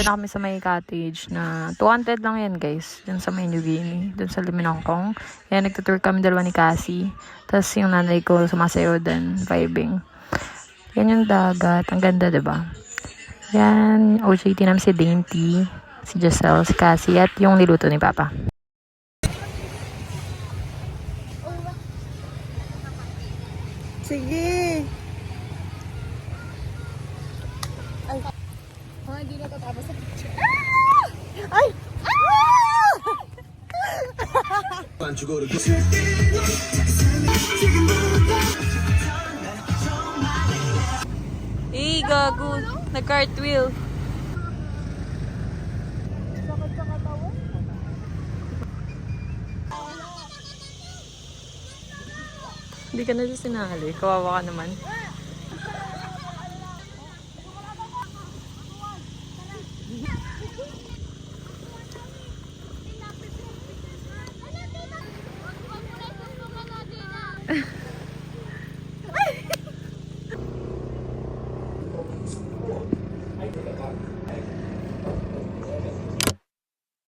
na kami sa may cottage na 200 lang yan guys. Dun sa may New Guinea. Dun sa Liminongkong. Yan, nagtutour kami dalawa ni Cassie. Tapos yung nanay ko sumasayaw din, vibing. Yan yung dagat. Ang ganda, diba? Yan, OJT namin si Dainty, si Giselle, si Cassie, at yung niluto ni Papa. Sige! Ay! Hindi na tatapos sa picture. Ay! Hey, gago! Nag-cartwheel. Sakit sa katawan. Hindi ka na siya sinali. Kawawa ka naman.